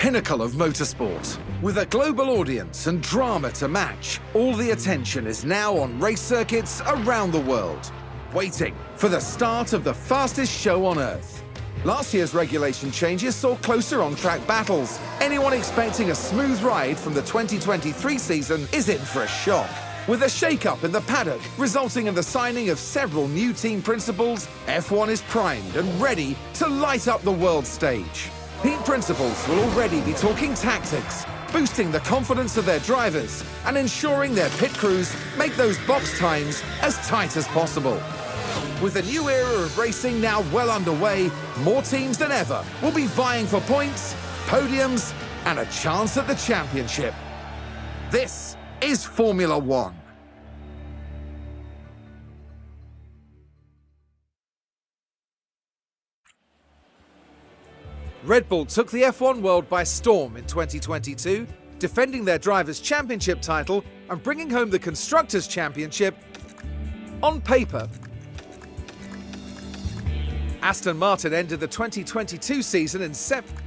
pinnacle of motorsport. With a global audience and drama to match, all the attention is now on race circuits around the world, waiting for the start of the fastest show on Earth. Last year's regulation changes saw closer on-track battles. Anyone expecting a smooth ride from the 2023 season is in for a shock. With a shake-up in the paddock resulting in the signing of several new team principals, F1 is primed and ready to light up the world stage. Team principals will already be talking tactics, boosting the confidence of their drivers and ensuring their pit crews make those box times as tight as possible. With a new era of racing now well underway, more teams than ever will be vying for points, podiums, and a chance at the championship. This is Formula One. Red Bull took the F1 world by storm in 2022, defending their Drivers' Championship title and bringing home the Constructors' Championship. On paper, Aston Martin ended the 2022 season in seventh.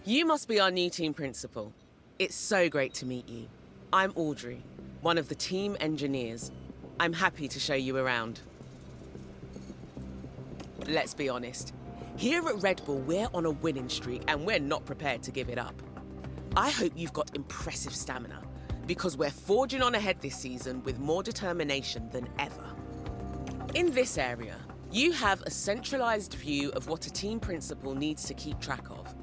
You must be our new team principal. It's so great to meet you. I'm Audrey, one of the team engineers. I'm happy to show you around. Let's be honest. Here at Red Bull, we're on a winning streak and we're not prepared to give it up. I hope you've got impressive stamina because we're forging on ahead this season with more determination than ever. In this area, you have a centralized view of what a team principal needs to keep track of.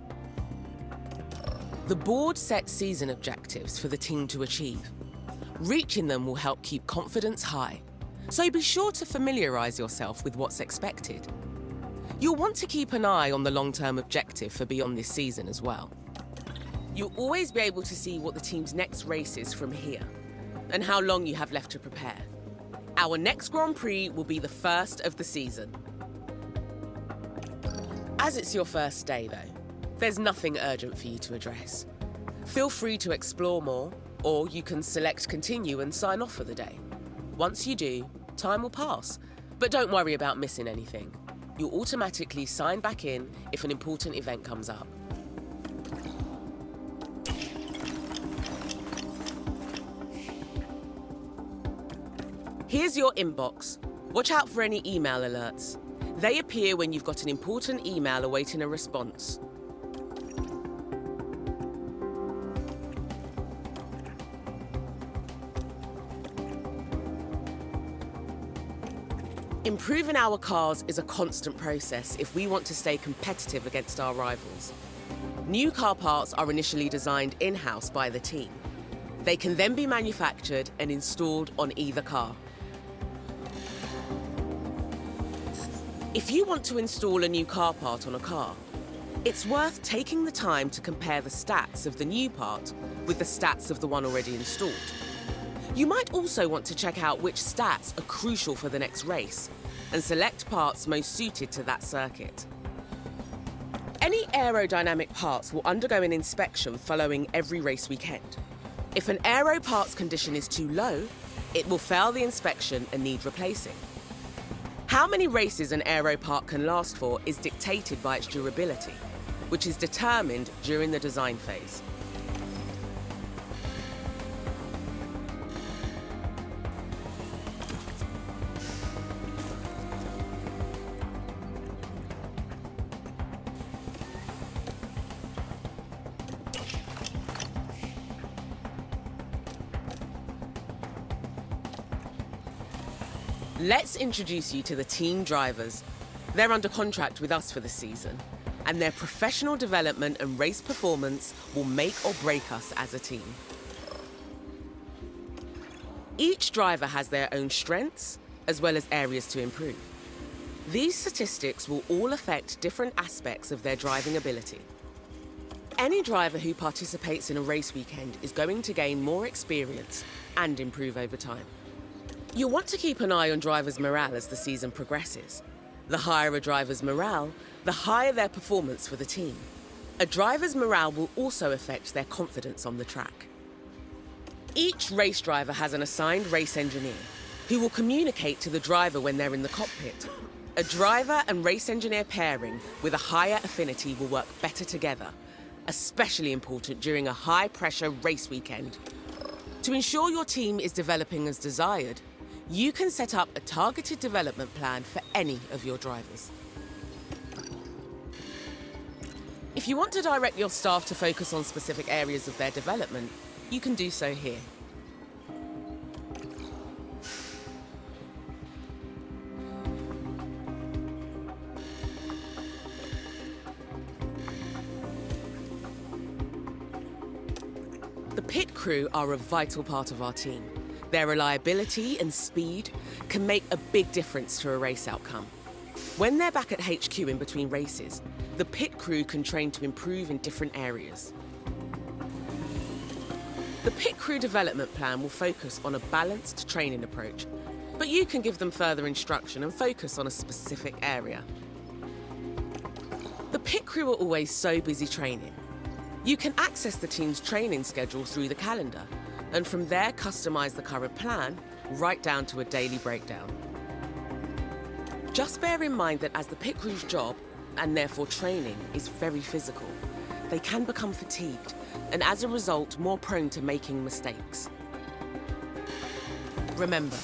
The board sets season objectives for the team to achieve. Reaching them will help keep confidence high, so be sure to familiarise yourself with what's expected. You'll want to keep an eye on the long-term objective for beyond this season as well. You'll always be able to see what the team's next race is from here, and how long you have left to prepare. Our next Grand Prix will be the first of the season. As it's your first day though, there's nothing urgent for you to address. Feel free to explore more, or you can select continue and sign off for the day. Once you do, time will pass, but don't worry about missing anything. You'll automatically sign back in if an important event comes up. Here's your inbox. Watch out for any email alerts. They appear when you've got an important email awaiting a response. Improving our cars is a constant process if we want to stay competitive against our rivals. New car parts are initially designed in-house by the team. They can then be manufactured and installed on either car. If you want to install a new car part on a car, it's worth taking the time to compare the stats of the new part with the stats of the one already installed. You might also want to check out which stats are crucial for the next race and select parts most suited to that circuit. Any aerodynamic parts will undergo an inspection following every race weekend. If an aero parts condition is too low, it will fail the inspection and need replacing. How many races an aero part can last for is dictated by its durability, which is determined during the design phase. Let's introduce you to the team drivers. They're under contract with us for the season, and their professional development and race performance will make or break us as a team. Each driver has their own strengths, as well as areas to improve. These statistics will all affect different aspects of their driving ability. Any driver who participates in a race weekend is going to gain more experience and improve over time. You'll want to keep an eye on drivers' morale as the season progresses. The higher a driver's morale, the higher their performance for the team. A driver's morale will also affect their confidence on the track. Each race driver has an assigned race engineer who will communicate to the driver when they're in the cockpit. A driver and race engineer pairing with a higher affinity will work better together, especially important during a high-pressure race weekend. To ensure your team is developing as desired, you can set up a targeted development plan for any of your drivers. If you want to direct your staff to focus on specific areas of their development, you can do so here. The pit crew are a vital part of our team. Their reliability and speed can make a big difference to a race outcome. When they're back at HQ in between races, the pit crew can train to improve in different areas. The pit crew development plan will focus on a balanced training approach, but you can give them further instruction and focus on a specific area. The pit crew are always so busy training. You can access the team's training schedule through the calendar, and from there customize the current plan right down to a daily breakdown. Just bear in mind that as the pit crew's job, and therefore training, is very physical, they can become fatigued and as a result more prone to making mistakes. Remember,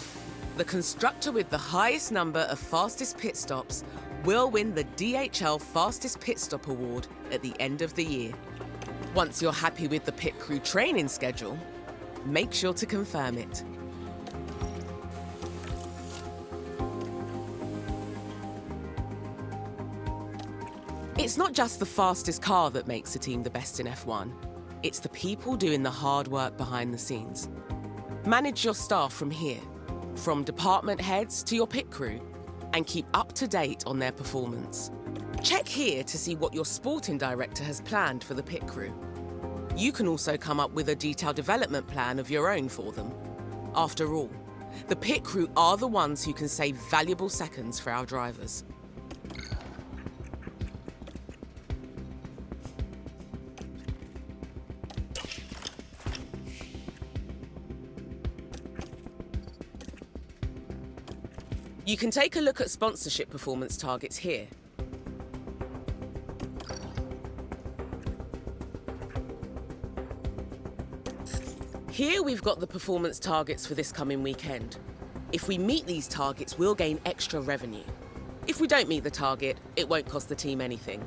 the constructor with the highest number of fastest pit stops will win the DHL Fastest Pit Stop Award at the end of the year. Once you're happy with the pit crew training schedule, make sure to confirm it. It's not just the fastest car that makes a team the best in F1. It's the people doing the hard work behind the scenes. Manage your staff from here, from department heads to your pit crew, and keep up to date on their performance. Check here to see what your sporting director has planned for the pit crew. You can also come up with a detailed development plan of your own for them. After all, the pit crew are the ones who can save valuable seconds for our drivers. You can take a look at sponsorship performance targets here. Here we've got the performance targets for this coming weekend. If we meet these targets, we'll gain extra revenue. If we don't meet the target, it won't cost the team anything.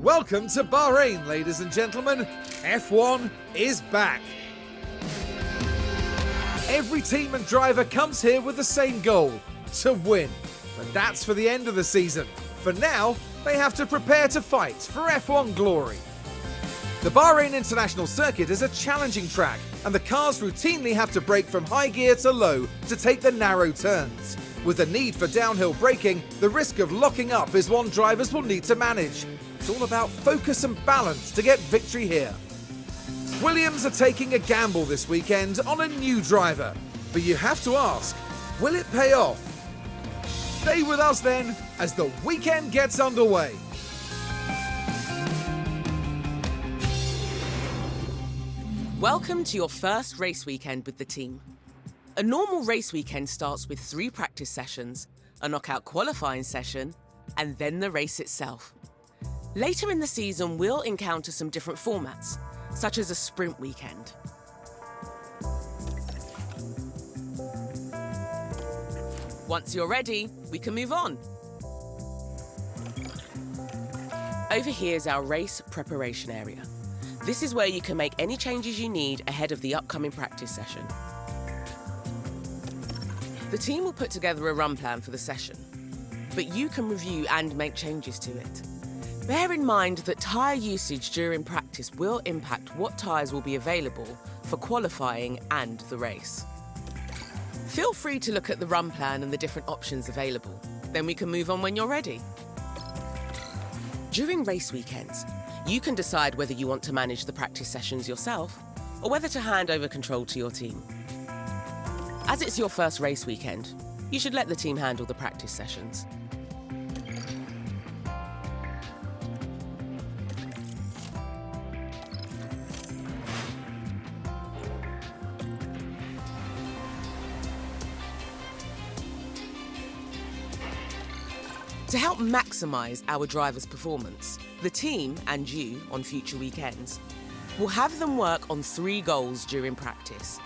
Welcome to Bahrain, ladies and gentlemen. F1 is back. Every team and driver comes here with the same goal, to win. And that's for the end of the season. For now, they have to prepare to fight for F1 glory. The Bahrain International Circuit is a challenging track, and the cars routinely have to brake from high gear to low to take the narrow turns. With the need for downhill braking, the risk of locking up is one drivers will need to manage. It's all about focus and balance to get victory here. Williams are taking a gamble this weekend on a new driver, but you have to ask, will it pay off? Stay with us then as the weekend gets underway. Welcome to your first race weekend with the team. A normal race weekend starts with 3 practice sessions, a knockout qualifying session, and then the race itself. Later in the season, we'll encounter some different formats, such as a sprint weekend. Once you're ready, we can move on. Over here is our race preparation area. This is where you can make any changes you need ahead of the upcoming practice session. The team will put together a run plan for the session, but you can review and make changes to it. Bear in mind that tyre usage during practice will impact what tyres will be available for qualifying and the race. Feel free to look at the run plan and the different options available. Then we can move on when you're ready. During race weekends, you can decide whether you want to manage the practice sessions yourself or whether to hand over control to your team. As it's your first race weekend, you should let the team handle the practice sessions. To help maximise our drivers' performance, the team and you on future weekends will have them work on 3 goals during practice: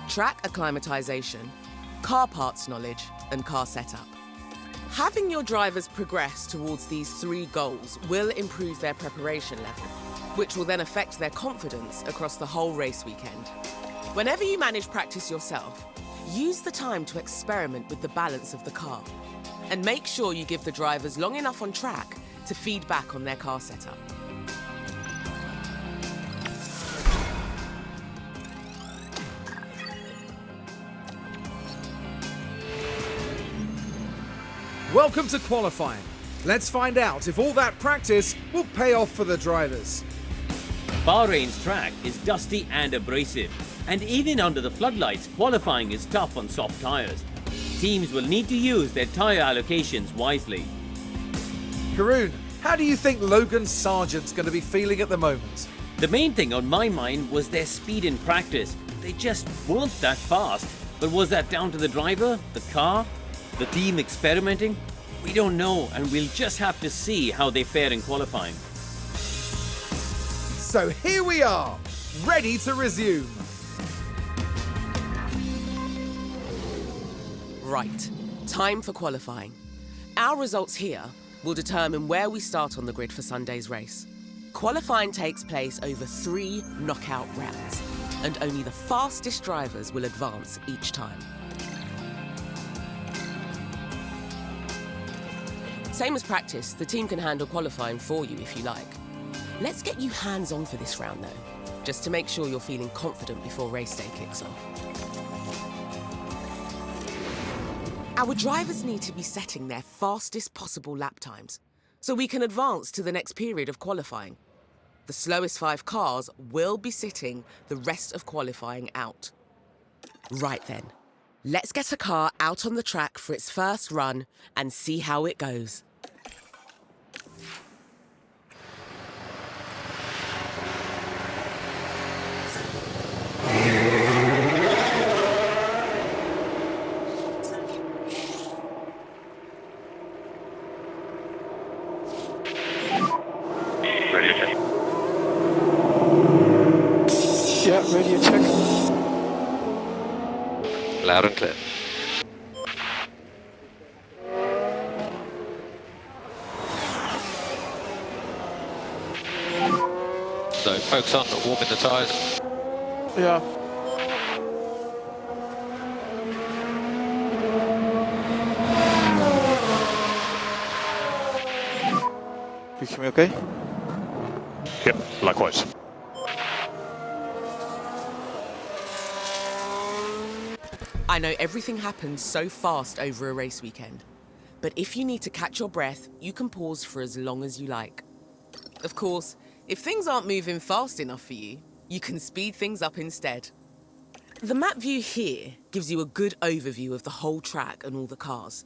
track acclimatisation, car parts knowledge and car setup. Having your drivers progress towards these 3 goals will improve their preparation level, which will then affect their confidence across the whole race weekend. Whenever you manage practice yourself, use the time to experiment with the balance of the car. And make sure you give the drivers long enough on track to feed back on their car setup. Welcome to qualifying. Let's find out if all that practice will pay off for the drivers. Bahrain's track is dusty and abrasive, and even under the floodlights, qualifying is tough on soft tyres. Teams will need to use their tyre allocations wisely. Karun, how do you think Logan Sargent's going to be feeling at the moment? The main thing on my mind was their speed in practice. They just weren't that fast. But was that down to the driver, the car, the team experimenting? We don't know, and we'll just have to see how they fare in qualifying. So here we are, ready to resume. Right, time for qualifying. Our results here will determine where we start on the grid for Sunday's race. Qualifying takes place over 3 knockout rounds, and only the fastest drivers will advance each time. Same as practice, the team can handle qualifying for you if you like. Let's get you hands-on for this round though, just to make sure you're feeling confident before race day kicks off. Our drivers need to be setting their fastest possible lap times, so we can advance to the next period of qualifying. The slowest 5 cars will be sitting the rest of qualifying out. Right then, let's get a car out on the track for its first run and see how it goes. Yeah, radio check. Loud and clear. So focus on warming the tyres. Yeah. You hear me okay? Yep, likewise. I know everything happens so fast over a race weekend, but if you need to catch your breath, you can pause for as long as you like. Of course, if things aren't moving fast enough for you, you can speed things up instead. The map view here gives you a good overview of the whole track and all the cars.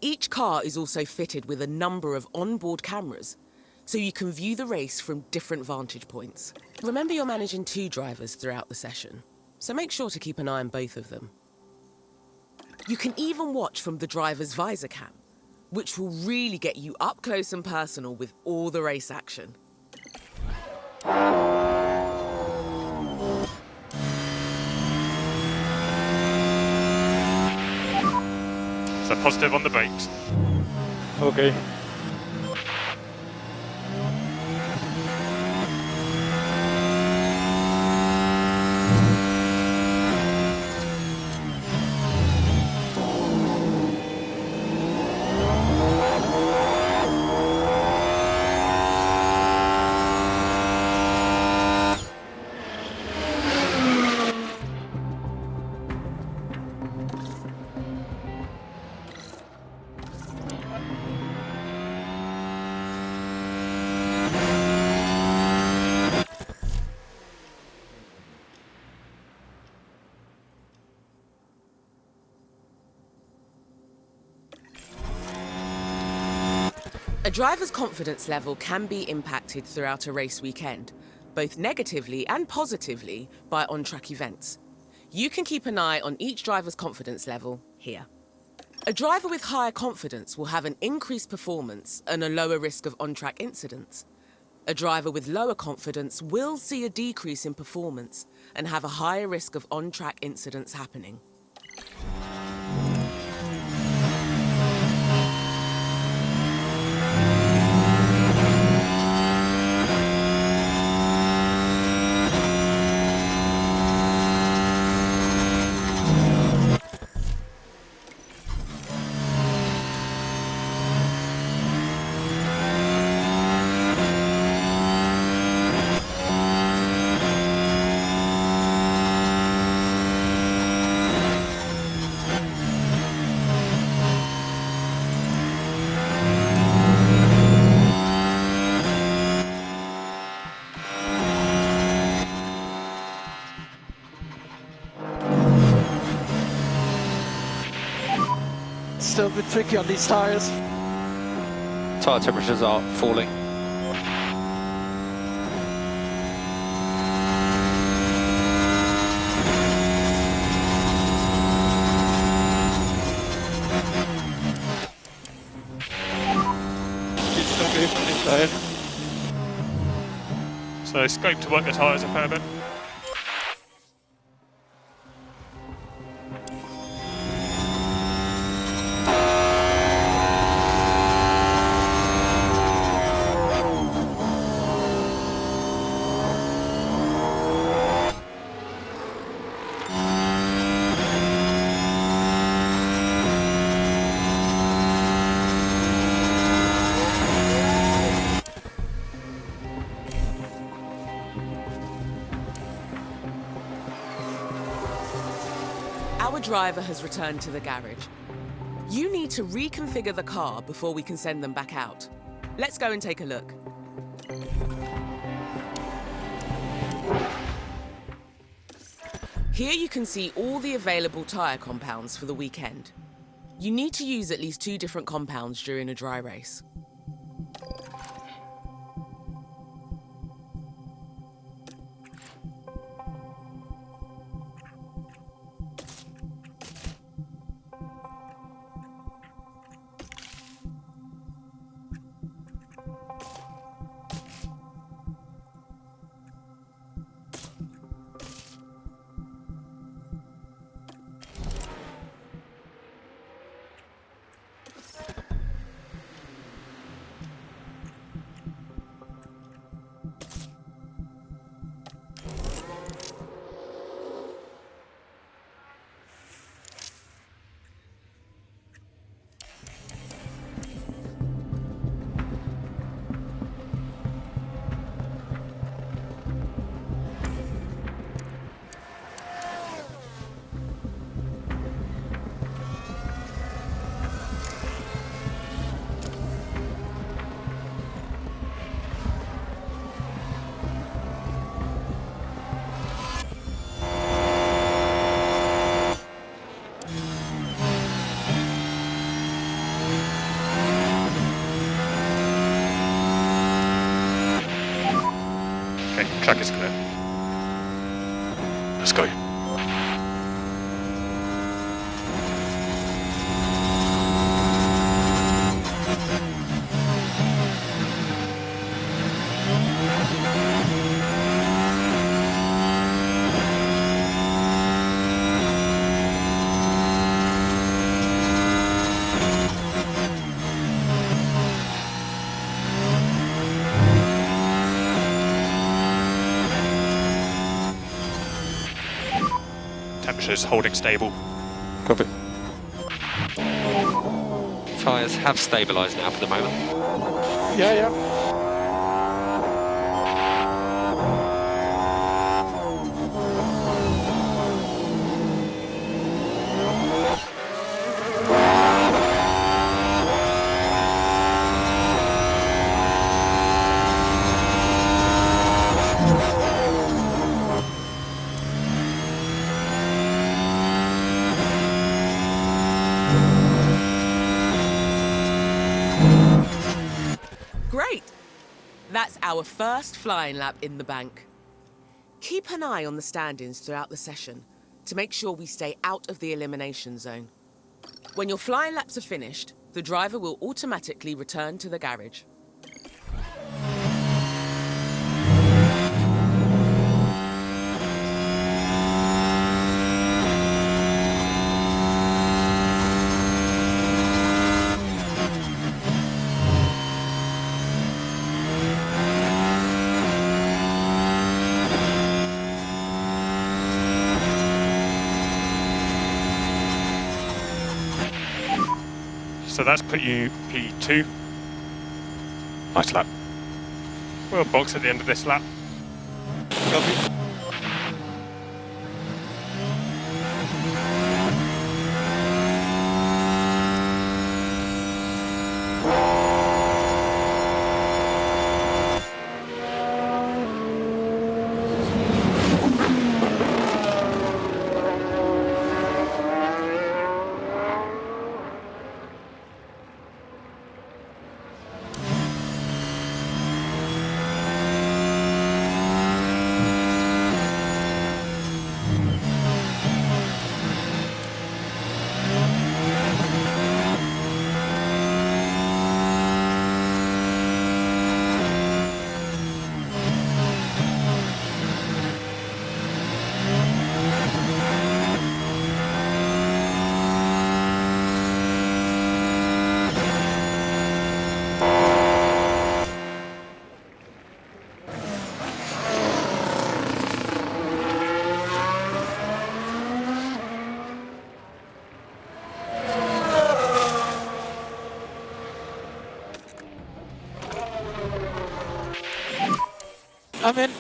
Each car is also fitted with a number of onboard cameras, so you can view the race from different vantage points. Remember, you're managing 2 drivers throughout the session, so make sure to keep an eye on both of them. You can even watch from the driver's visor cam, which will really get you up close and personal with all the race action. So positive on the brakes. Okay. A driver's confidence level can be impacted throughout a race weekend, both negatively and positively by on-track events. You can keep an eye on each driver's confidence level here. A driver with higher confidence will have an increased performance and a lower risk of on-track incidents. A driver with lower confidence will see a decrease in performance and have a higher risk of on-track incidents happening. Still a bit tricky on these tires. Tyre temperatures are falling. It's okay for this tire. So scope to work the tyres a fair bit. Our driver has returned to the garage. You need to reconfigure the car before we can send them back out. Let's go and take a look. Here you can see all the available tyre compounds for the weekend. You need to use at least 2 different compounds during a dry race. Okay, track is clear. Let's go. Temperatures holding stable. Copy. Tyres have stabilised now for the moment. Yeah, yeah. That's our first flying lap in the bank. Keep an eye on the stand-ins throughout the session to make sure we stay out of the elimination zone. When your flying laps are finished, the driver will automatically return to the garage. So that's put you P2. Nice lap. We'll box at the end of this lap. Copy. I'm in.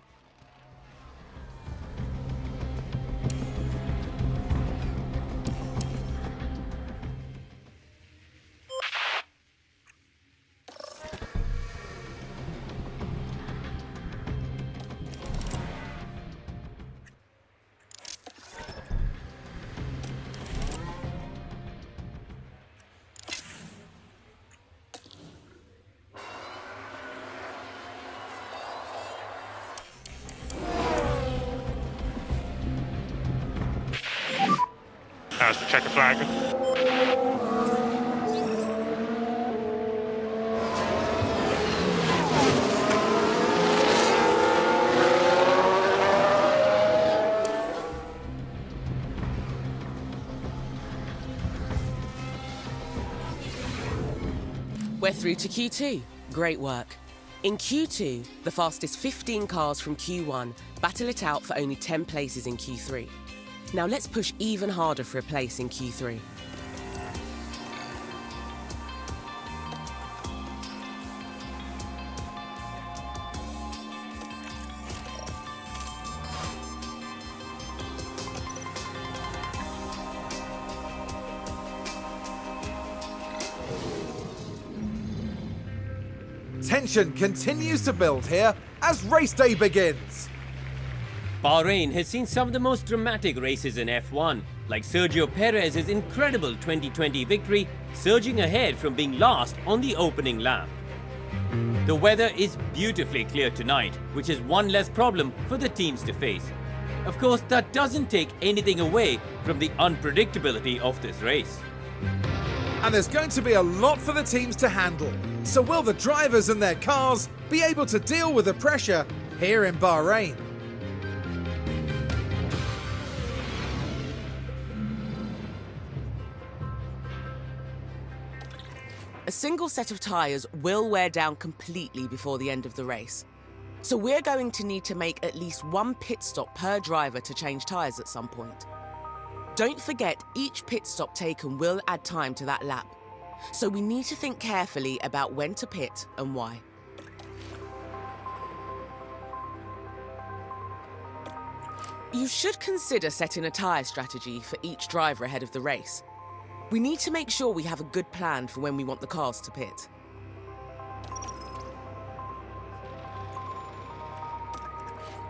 How's the checker flag? We're through to Q2. Great work. In Q2, the fastest 15 cars from Q1 battle it out for only 10 places in Q3. Now let's push even harder for a place in Q3. Tension continues to build here as race day begins. Bahrain has seen some of the most dramatic races in F1, like Sergio Perez's incredible 2020 victory, surging ahead from being last on the opening lap. The weather is beautifully clear tonight, which is one less problem for the teams to face. Of course, that doesn't take anything away from the unpredictability of this race. And there's going to be a lot for the teams to handle. So will the drivers and their cars be able to deal with the pressure here in Bahrain? A single set of tyres will wear down completely before the end of the race. So we're going to need to make at least one pit stop per driver to change tyres at some point. Don't forget, each pit stop taken will add time to that lap. So we need to think carefully about when to pit and why. You should consider setting a tyre strategy for each driver ahead of the race. We need to make sure we have a good plan for when we want the cars to pit.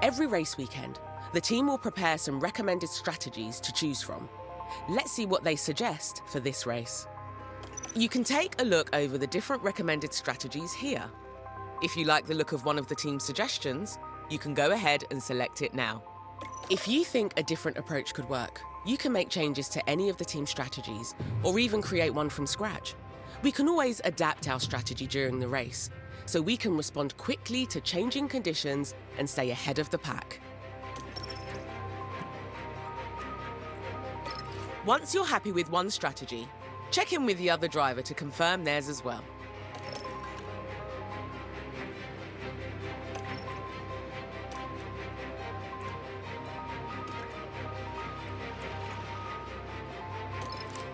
Every race weekend, the team will prepare some recommended strategies to choose from. Let's see what they suggest for this race. You can take a look over the different recommended strategies here. If you like the look of one of the team's suggestions, you can go ahead and select it now. If you think a different approach could work, you can make changes to any of the team's strategies, or even create one from scratch. We can always adapt our strategy during the race, so we can respond quickly to changing conditions and stay ahead of the pack. Once you're happy with one strategy, check in with the other driver to confirm theirs as well.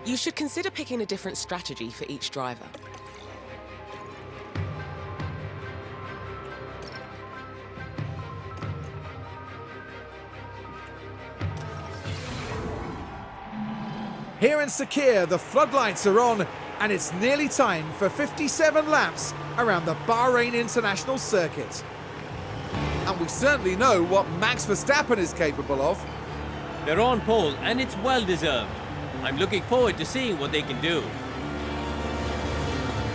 You should consider picking a different strategy for each driver. Here in Sakir, the floodlights are on, and it's nearly time for 57 laps around the Bahrain International Circuit. And we certainly know what Max Verstappen is capable of. They're on pole, and it's well deserved. I'm looking forward to seeing what they can do.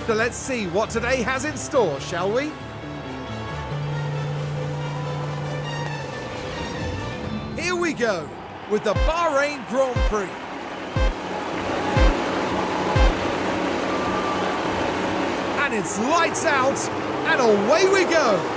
So let's see what today has in store, shall we? Here we go with the Bahrain Grand Prix. And it's lights out, and away we go.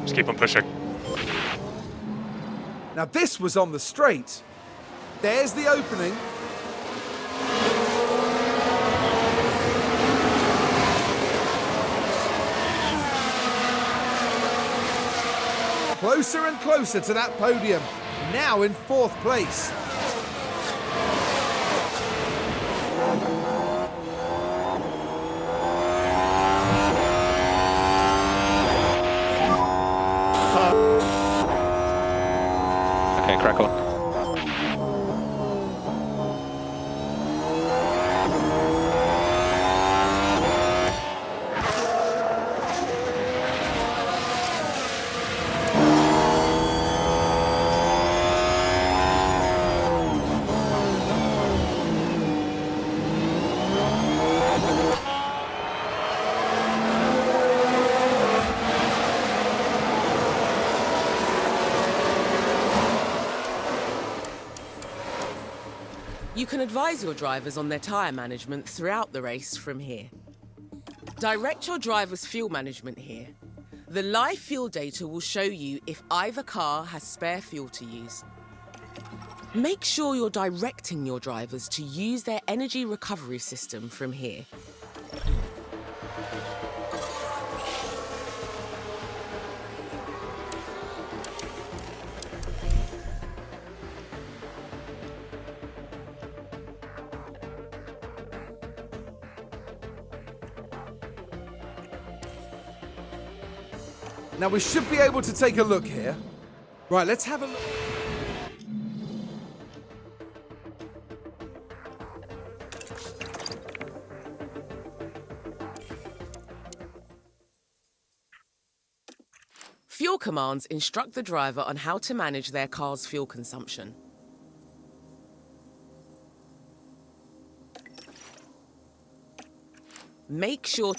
Just keep on pushing. Now this was on the straight. There's the opening. Closer and closer to that podium. Now in 4th place. Okay, crack on. You can advise your drivers on their tyre management throughout the race from here. Direct your driver's fuel management here. The live fuel data will show you if either car has spare fuel to use. Make sure you're directing your drivers to use their energy recovery system from here. Now we should be able to take a look here. Right, let's have a look. Fuel commands instruct the driver on how to manage their car's fuel consumption. Make sure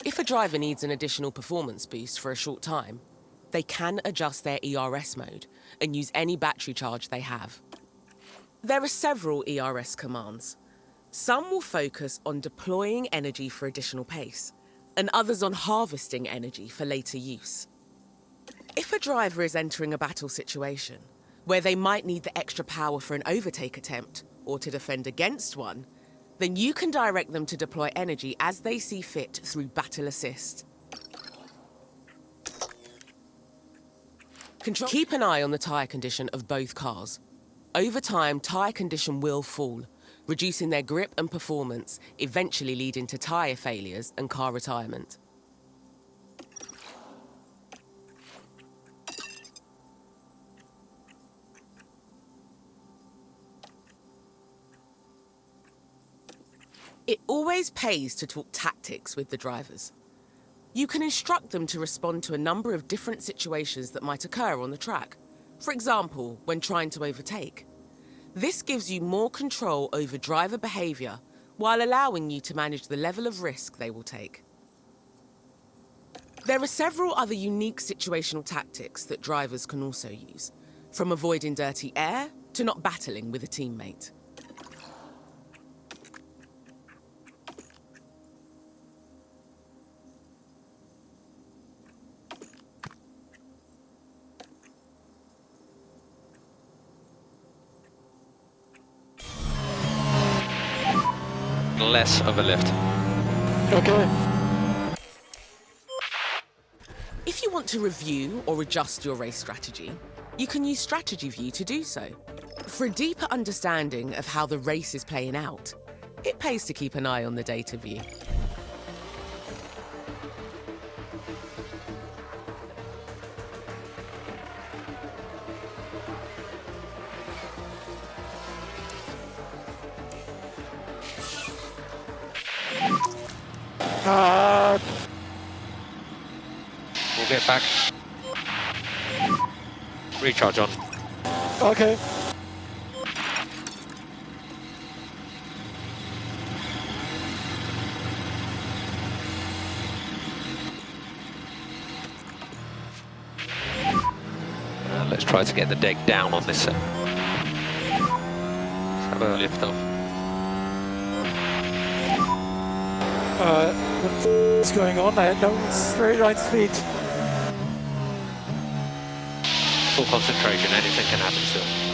if a driver needs an additional performance boost for a short time, they can adjust their ERS mode and use any battery charge they have. There are several ERS commands. Some will focus on deploying energy for additional pace, and others on harvesting energy for later use. If a driver is entering a battle situation where they might need the extra power for an overtake attempt or to defend against one, then you can direct them to deploy energy as they see fit through battle assist. Keep an eye on the tyre condition of both cars. Over time, tyre condition will fall, reducing their grip and performance, eventually leading to tyre failures and car retirement. It always pays to talk tactics with the drivers. You can instruct them to respond to a number of different situations that might occur on the track. For example, when trying to overtake. This gives you more control over driver behaviour while allowing you to manage the level of risk they will take. There are several other unique situational tactics that drivers can also use, from avoiding dirty air to not battling with a teammate. Less of a lift. Okay. If you want to review or adjust your race strategy, you can use Strategy View to do so. For a deeper understanding of how the race is playing out, it pays to keep an eye on the data view. We'll get back. Recharge on. Okay. Let's try to get the deck down on this. Let's have a lift off. What's going on? I know it's very right speed. Full concentration, anything can happen still.